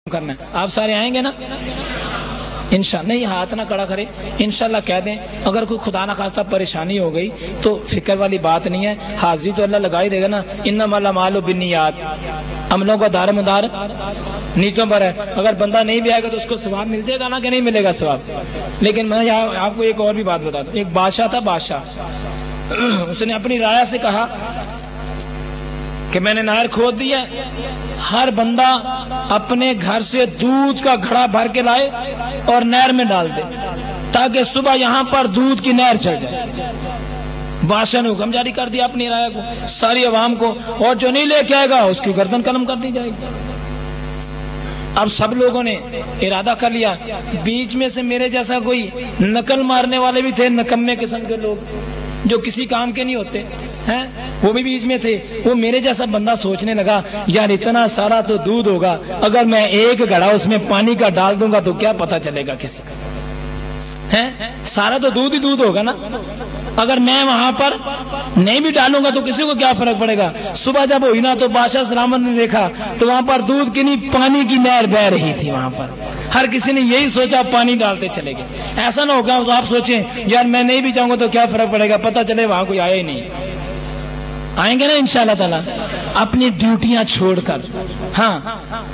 کرنا ہے. آپ سارے آئیں گے نا انشاءاللہ؟ نہیں ہاتھ نہ کڑا کرے، انشاءاللہ کہہ دیں. اگر کوئی خدا نہ خواستہ پریشانی ہو گئی تو فکر والی بات نہیں ہے، حاضری تو اللہ لگا ہی دے گا نا. انما الاعمال بالنیات، عملوں کا دار مدار نیتوں پر ہے. اگر بندہ نہیں بھی آئے گا تو اس کو ثواب مل جائے گا نا کہ نہیں ملے گا ثواب. لیکن میں آپ کو ایک اور بھی بات بتا دوں. ایک بادشاہ تھا، بادشاہ اس نے اپنی رعایا سے کہا کہ میں نے نہر کھود دی ہے، ہر بندہ اپنے گھر سے دودھ کا گھڑا بھر کے لائے اور نہر میں ڈال دے تاکہ صبح یہاں پر دودھ کی نہر چل جائے. بادشاہ نے حکم جاری کر دیا اپنی رعایا کو، ساری عوام کو، اور جو نہیں لے کے آئے گا اس کی گردن قلم کر دی جائے گی. اب سب لوگوں نے ارادہ کر لیا. بیچ میں سے میرے جیسا کوئی نقل مارنے والے بھی تھے، نکمے قسم کے لوگ جو کسی کام کے نہیں ہوتے ہیں، وہ بھی بیچ میں تھے. وہ میرے جیسا بندہ سوچنے لگا یار اتنا سارا تو دودھ ہوگا، اگر میں ایک گھڑا اس میں پانی کا ڈال دوں گا تو کیا پتا چلے گا کسی کا ہے؟ سارا تو دودھ ہی دودھ ہوگا نا. اگر میں وہاں پر نہیں بھی ڈالوں گا تو کسی کو کیا فرق پڑے گا. صبح جب ہوئی نا تو بادشاہ سلامت نے دیکھا تو وہاں پر دودھ کی نہیں پانی کی نہر بہ رہی تھی. وہاں پر ہر کسی نے یہی سوچا پانی ڈالتے چلے گئے. ایسا نہ ہوگا تو آپ سوچیں یار میں نہیں بھی جاؤں گا تو کیا فرق پڑے گا، پتہ چلے وہاں کوئی آیا ہی نہیں. آئیں گے نا انشاءاللہ تعالیٰ اپنی ڈیوٹیاں چھوڑ کر. ہاں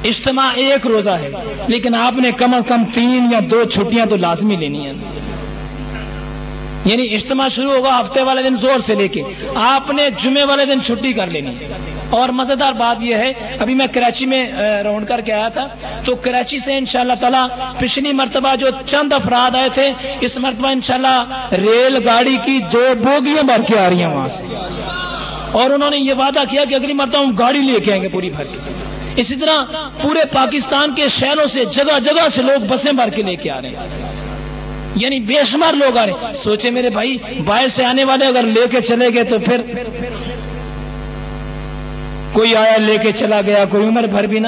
اجتماع ایک روزہ ہے لیکن آپ نے کم از کم 3 یا 2 چھٹیاں تو لازمی لینی ہیں. یعنی اجتماع شروع ہوگا ہفتے والے دن زور سے لے کے، آپ نے جمعے والے دن چھٹی کر لینی. اور مزیدار بات یہ ہے، ابھی میں کراچی میں راؤنڈ کر کے آیا تھا تو کراچی سے انشاءاللہ تعالیٰ پچھلی مرتبہ جو چند افراد آئے تھے، اس مرتبہ انشاءاللہ ریل گاڑی کی 2 بوگیاں بھر کے آ رہی ہیں وہاں سے. اور انہوں نے یہ وعدہ کیا کہ اگلی مرتبہ ہم گاڑی لے کے آئیں گے پوری بھر کے. اسی طرح پورے پاکستان کے شہروں سے جگہ جگہ سے لوگ بسیں بھر کے لے کے آ رہے ہیں، یعنی بے شمار لوگ آ رہے ہیں. سوچے میرے بھائی باہر سے آنے والے اگر لے کے چلے گئے تو پھر کوئی آیا لے کے چلا گیا، کوئی عمر بھر بھی نہ.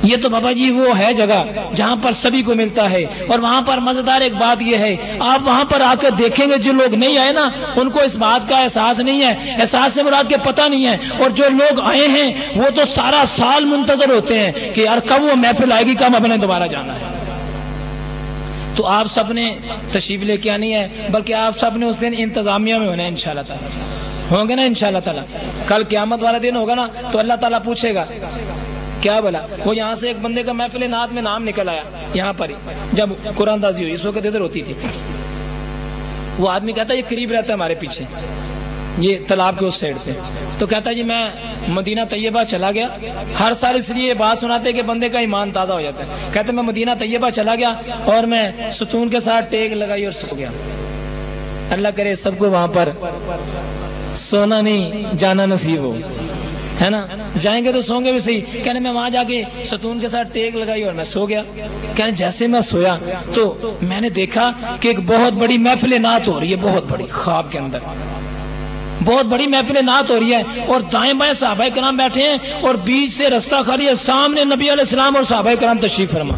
یہ تو بابا جی وہ ہے جگہ جہاں پر سبھی کو ملتا ہے. اور وہاں پر مزیدار ایک بات یہ ہے، آپ وہاں پر آ کر دیکھیں گے جو لوگ نہیں آئے نا ان کو اس بات کا احساس نہیں ہے، احساس سے مراد کے پتہ نہیں ہے. اور جو لوگ آئے ہیں وہ تو سارا سال منتظر ہوتے ہیں کہ یار کب وہ محفل آئے گی، کب ہم نے دوبارہ جانا ہے. تو آپ سب نے تشریف لے کے آنی ہے، بلکہ آپ سب نے اس دن انتظامیہ میں ہونا ہے انشاءاللہ تعالیٰ. ہوں گے نا انشاءاللہ تعالیٰ؟ کل قیامت والا دن ہوگا نا تو اللہ تعالیٰ پوچھے گا کیا بلا. وہ یہاں سے ایک بندے کا محفل نعت میں نام نکل آیا یہاں پر ہی جب قرآن دازی ہوئی، اس وقت ادھر ہوتی تھی. وہ آدمی کہتا ہے یہ قریب رہتا ہے ہمارے پیچھے، یہ تالاب کے اس سائڈ پہ. تو کہتا ہے جی میں مدینہ طیبہ چلا گیا. ہر سال اس لیے یہ بات سناتے کہ بندے کا ایمان تازہ ہو جاتا ہے. کہتے ہیں میں مدینہ طیبہ چلا گیا اور میں ستون کے ساتھ ٹیک لگائی اور سو گیا. اللہ کرے سب کو وہاں پر سونا نہیں جانا نصیب ہو، ہے نا. جائیں گے تو سوں گے بھی صحیح. کہنے میں وہاں جا کے ستون کے ساتھ ٹیک لگائی اور میں سو گیا. کہنے جیسے میں سویا تو میں نے دیکھا کہ ایک بہت بڑی محفل نعت ہو رہی ہے، بہت بڑی، خواب کے اندر بہت بڑی محفل نعت ہو رہی ہے اور دائیں بائیں صحابہ کرام بیٹھے ہیں اور بیچ سے رستہ خالی ہے، سامنے نبی علیہ السلام اور صحابہ کرام تشریف فرما.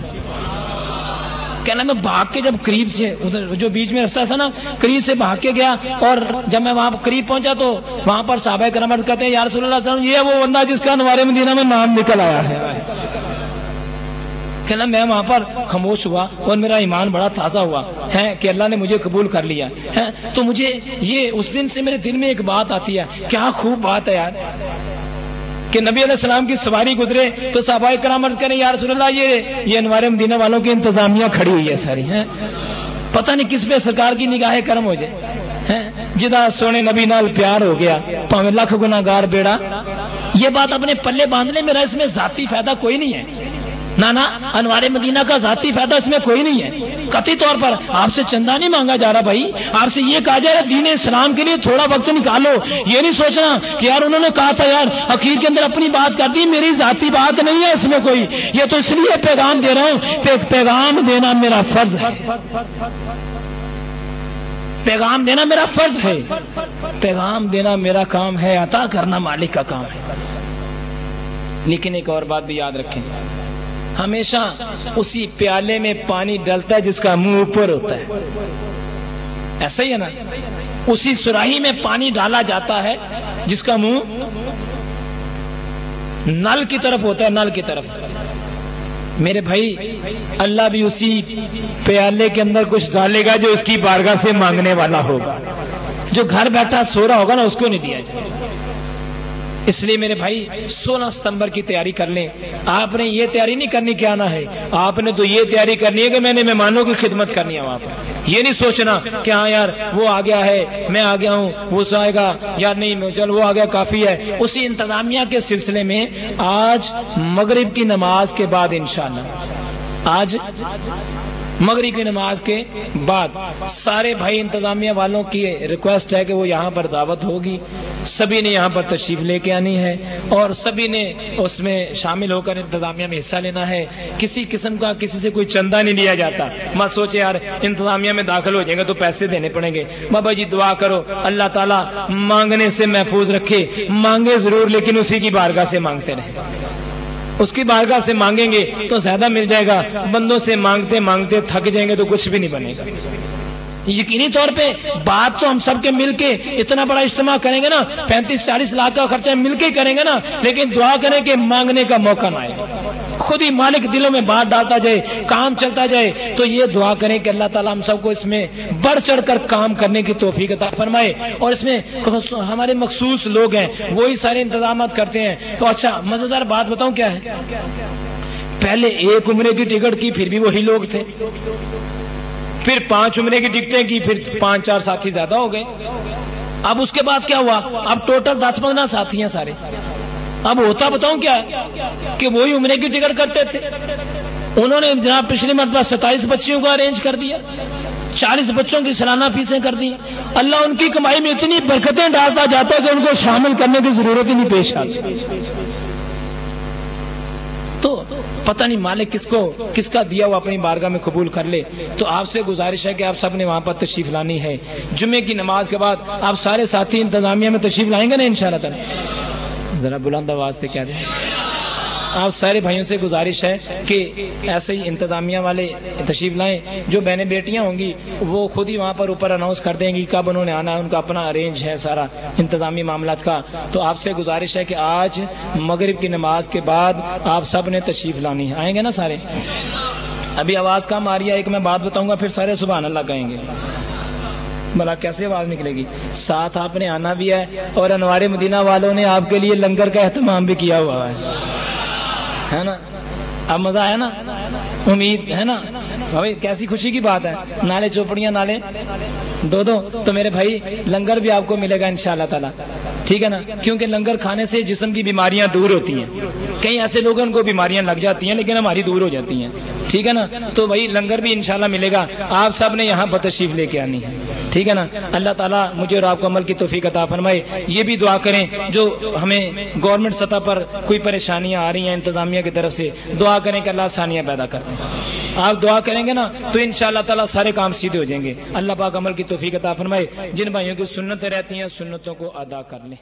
کہنا میں بھاگ کے جب قریب سے ادھر جو بیچ میں رستہ تھا نا قریب سے بھاگ کے گیا اور جب میں وہاں قریب پہنچا تو وہاں پر صحابہ کرام عرض کرتے ہیں یا رسول اللہ صلی اللہ علیہ وسلم یہ وہ بندہ جس کا انوار مدینہ میں نام نکل آیا ہے. کہنا میں وہاں پر خاموش ہوا اور میرا ایمان بڑا تازہ ہوا ہے کہ اللہ نے مجھے قبول کر لیا ہے. تو مجھے یہ اس دن سے میرے دل میں ایک بات آتی ہے، کیا خوب بات ہے یار کہ نبی علیہ السلام کی سواری گزرے تو صحابہ کرام عرض کریں یا رسول اللہ یہ انوار مدینہ والوں کی انتظامیہ کھڑی ہوئی ہے ساری ہیں، پتہ نہیں کس پہ سرکار کی نگاہ کرم ہو جائے. جدا سونے نبی نال پیار ہو گیا پاویں لاکھ گناہگار بیڑا. یہ بات اپنے پلے باندھ لیں، میرا اس میں ذاتی فائدہ کوئی نہیں ہے. نا انوار مدینہ کا ذاتی فائدہ اس میں کوئی نہیں ہے. قطعی طور پر آپ سے چندہ نہیں مانگا جا رہا بھائی، آپ سے یہ کہا جا رہا ہے دین اسلام کے لیے تھوڑا وقت نکالو. یہ نہیں سوچنا کہ یار انہوں نے کہا تھا یار اخیر کے اندر اپنی بات کر دی، میری ذاتی بات نہیں ہے اس میں کوئی. یہ تو اس لیے پیغام دے رہا ہوں کہ پیغام دینا میرا فرض ہے، پیغام دینا میرا فرض ہے، پیغام دینا میرا کام ہے، عطا کرنا مالک کا کام ہے. لیکن ایک اور بات بھی یاد رکھیں، ہمیشہ اسی پیالے میں پانی ڈلتا ہے جس کا منہ اوپر ہوتا ہے. ایسا ہی ہے نا، اسی سراہی میں پانی ڈالا جاتا ہے جس کا منہ نل کی طرف ہوتا ہے، نل کی طرف. میرے بھائی اللہ بھی اسی پیالے کے اندر کچھ ڈالے گا جو اس کی بارگاہ سے مانگنے والا ہوگا. جو گھر بیٹھا سو رہا ہوگا نا اس کو نہیں دیا جائے. اس لیے میرے بھائی 16 ستمبر کی تیاری کر لیں. آپ نے یہ تیاری نہیں کرنی کہ آنا ہے, آپ نے تو یہ تیاری کرنی ہے کہ میں نے مہمانوں کی خدمت کرنی ہے وہاں پر. یہ نہیں سوچنا کہ ہاں یار وہ آ گیا ہے میں آ گیا ہوں, وہ آئے گا یار نہیں چل وہ آ گیا کافی ہے. اسی انتظامیہ کے سلسلے میں آج مغرب کی نماز کے بعد انشاءاللہ آج مغرب کی نماز کے بعد سارے بھائی انتظامیہ والوں کی ریکویسٹ ہے کہ وہ یہاں پر دعوت ہوگی, سبھی نے یہاں پر تشریف لے کے آنی ہے اور سبھی نے اس میں شامل ہو کر انتظامیہ میں حصہ لینا ہے. کسی قسم کا کسی سے کوئی چندہ نہیں لیا جاتا. مت سوچے یار انتظامیہ میں داخل ہو جائیں گے تو پیسے دینے پڑیں گے. بابا جی دعا کرو اللہ تعالیٰ مانگنے سے محفوظ رکھے. مانگے ضرور لیکن اسی کی بارگاہ سے مانگتے رہیں. اس کی بارگاہ سے مانگیں گے تو زیادہ مل جائے گا. بندوں سے مانگتے مانگتے تھک جائیں گے تو کچھ بھی نہیں بنے گا. یقینی طور پہ بات تو ہم سب کے مل کے اتنا بڑا اجتماع کریں گے نا, 35-40 لاکھ کا خرچہ مل کے کریں گے نا, لیکن دعا کریں کہ مانگنے کا موقع نہ آئے. خود ہی مالک دلوں میں بات ڈالتا جائے, کام چلتا جائے. تو یہ دعا کریں کہ اللہ تعالیٰ ہم سب کو اس میں بڑھ چڑھ کر کام کرنے کی توفیق عطا فرمائے. اور اس میں ہمارے مخصوص لوگ ہیں وہی سارے انتظامات کرتے ہیں. تو اچھا مزیدار بات بتاؤں کیا ہے, پہلے 1 عمرے کی ٹکٹ کی پھر بھی وہی لوگ تھے, پھر 5 عمرے کی ٹکٹیں کی پھر 5-4 ساتھی زیادہ ہو گئے. اب اس کے بعد کیا ہوا, اب ٹوٹل 10-15 ساتھی ہیں سارے. اب ہوتا بتاؤں کیا ہے کہ وہی عمرے کی ٹکٹ کرتے تھے, انہوں نے جناب پچھلی مرتبہ 27 بچیوں کو ارینج کر دیا, 40 بچوں کی سالانہ فیسیں کر دی. اللہ ان کی کمائی میں اتنی برکتیں ڈالتا جاتا ہے کہ ان کو شامل کرنے کی ضرورت ہی نہیں پیش آتی. تو پتہ نہیں مالک کس کا دیا وہ اپنی بارگاہ میں قبول کر لے. تو آپ سے گزارش ہے کہ آپ سب نے وہاں پر تشریف لانی ہے. جمعے کی نماز کے بعد آپ سارے ساتھی انتظامیہ میں تشریف لائیں گے نا انشاءاللہ تعالی. ذرا بلند آواز سے کہہ دیں. آپ سارے بھائیوں سے گزارش ہے کہ ایسے ہی انتظامیہ والے تشریف لائیں. جو بہنیں بیٹیاں ہوں گی وہ خود ہی وہاں پر اوپر اناؤنس کر دیں گی کب انہوں نے آنا ہے, ان کا اپنا ارینج ہے سارا انتظامی معاملات کا. تو آپ سے گزارش ہے کہ آج مغرب کی نماز کے بعد آپ سب نے تشریف لانی ہے. آئیں گے نا سارے؟ ابھی آواز کم آ رہی ہے, ایک میں بات بتاؤں گا پھر سارے سبحان اللہ کہیں گے. بھلا کیسے آواز نکلے گی؟ ساتھ آپ نے آنا بھی ہے اور انوار مدینہ والوں نے آپ کے لیے لنگر کا اہتمام بھی کیا ہوا ہے نا. اب مزہ آیا نا, امید ہے نا بھائی, کیسی خوشی کی بات ہے. نالے چوپڑیاں نالے 2-2. تو میرے بھائی لنگر بھی آپ کو ملے گا انشاءاللہ تعالی, ٹھیک ہے نا, کیونکہ لنگر کھانے سے جسم کی بیماریاں دور ہوتی ہیں. کئی ایسے لوگوں کو بیماریاں لگ جاتی ہیں لیکن ہماری دور ہو جاتی ہیں, ٹھیک ہے نا. تو وہی لنگر بھی انشاءاللہ ملے گا. آپ سب نے یہاں پر تشریف لے کے آنی ہے, ٹھیک ہے نا. اللہ تعالیٰ مجھے اور آپ کو عمل کی توفیق عطا فرمائے. یہ بھی دعا کریں جو ہمیں گورنمنٹ سطح پر کوئی پریشانیاں آ رہی ہیں انتظامیہ کی طرف سے, دعا کریں کہ اللہ آسانیاں پیدا کر دیں. آپ دعا کریں گے نا تو انشاءاللہ تعالیٰ سارے کام سیدھے ہو جائیں گے. اللہ پاک عمل کی توفیق عطا فرمائے. جن بھائیوں کی سنتیں رہتی ہیں سنتوں کو ادا کر لیں.